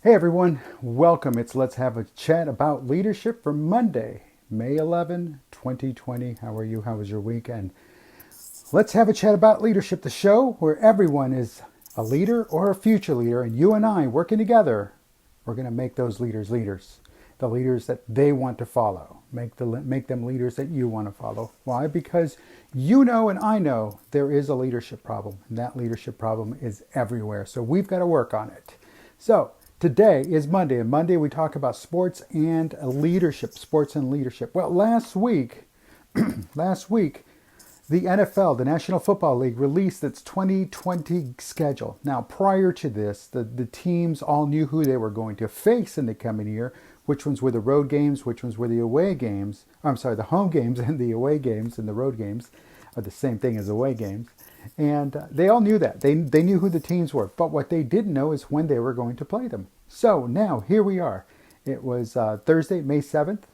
Hey everyone, welcome. It's Let's Have a Chat About Leadership for Monday, May 2020. How are you? How was your weekend? Let's have a chat about leadership, the show where everyone is a leader or a future leader, and you and I working together, we're going to make those leaders leaders, the leaders that they want to follow. Make them leaders that you want to follow. Why? Because you know and I know there is a leadership problem, and that leadership problem is everywhere. So we've got to work on it. So today is Monday, and Monday we talk about sports and leadership. Sports and leadership. Well, last week, the NFL, the National Football League, released its 2020 schedule. Now, prior to this, the teams all knew who they were going to face in the coming year, which ones were the road games, which ones were the away games. I'm sorry, the home games and the away games and the road games are the same thing as away games. And they all knew that. They knew who the teams were. But what they didn't know is when they were going to play them. So now, here we are. It was Thursday, May 7th,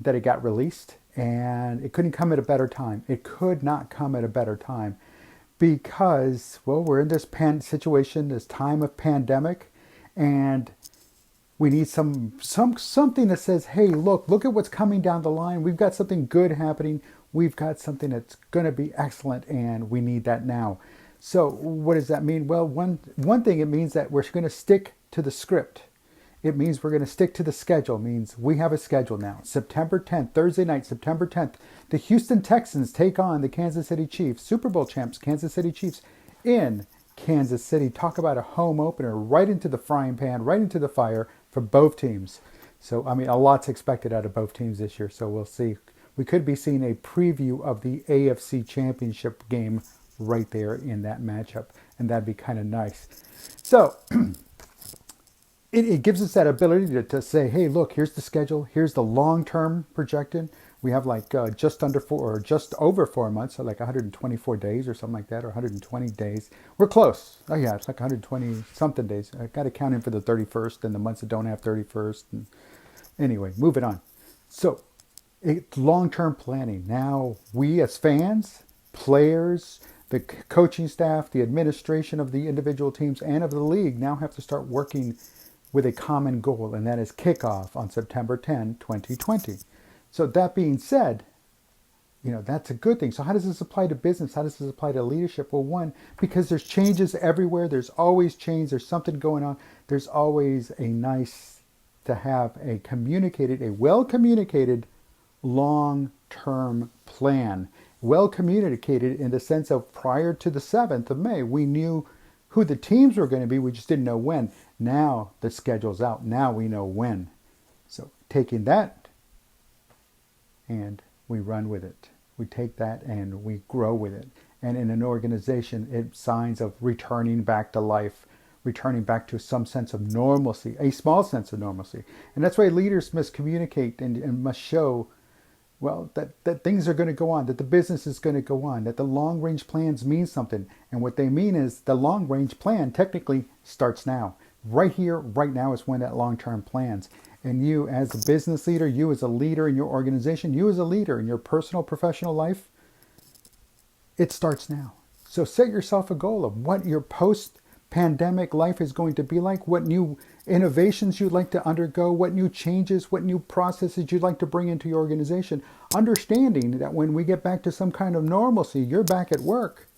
that it got released. And it couldn't come at a better time. It could not come at a better time because, well, we're in this situation, this time of pandemic, and we need something that says, hey, look at what's coming down the line. We've got something good happening. We've got something that's going to be excellent, and we need that now. So what does that mean? Well, one thing, it means that we're going to stick to the script. It means we're going to stick to the schedule. It means we have a schedule now. September 10th, Thursday night, September 10th, the Houston Texans take on the Kansas City Chiefs, Super Bowl champs, Kansas City Chiefs in Kansas City. Talk about a home opener, right into the frying pan, right into the fire for both teams. So, I mean, a lot's expected out of both teams this year, so we'll see. We could be seeing a preview of the AFC Championship game right there in that matchup, and that'd be kind of nice. So, it gives us that ability to say, hey, look, here's the schedule. Here's the long-term projected. We have like just over 4 months, so like 124 days or something like that, or 120 days. We're close. Oh yeah, it's like 120 something days. I got to count in for the 31st and the months that don't have 31st. And anyway, moving on. So it's long-term planning. Now we as fans, players, the coaching staff, the administration of the individual teams and of the league now have to start working with a common goal, and that is kickoff on September 10, 2020. So that being said, that's a good thing. So how does this apply to business? How does this apply to leadership? Well, one, because there's changes everywhere. There's always change. There's something going on. There's always a nice to have a well-communicated long-term plan. Well-communicated in the sense of prior to the 7th of May, we knew who the teams were going to be. We just didn't know when. Now the schedule's out. Now we know when. So taking that and we run with it. We take that and we grow with it. And in an organization, it's signs of returning back to life, returning back to some sense of normalcy, a small sense of normalcy. And that's why leaders must communicate and must show, well, that things are going to go on, that the business is going to go on, that the long-range plans mean something. And what they mean is the long-range plan technically starts now. Right here, right now is when that long-term plans. And you as a business leader, you as a leader in your organization, you as a leader in your personal, professional life, it starts now. So set yourself a goal of what your post-pandemic life is going to be like, what new innovations you'd like to undergo, what new changes, what new processes you'd like to bring into your organization. Understanding that when we get back to some kind of normalcy, you're back at work,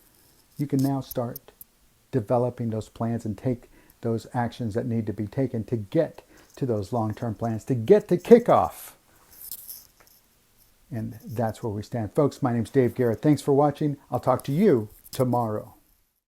you can now start developing those plans and take those actions that need to be taken to get to those long-term plans, to get to kickoff. And that's where we stand. Folks, my name's Dave Guerra. Thanks for watching. I'll talk to you tomorrow.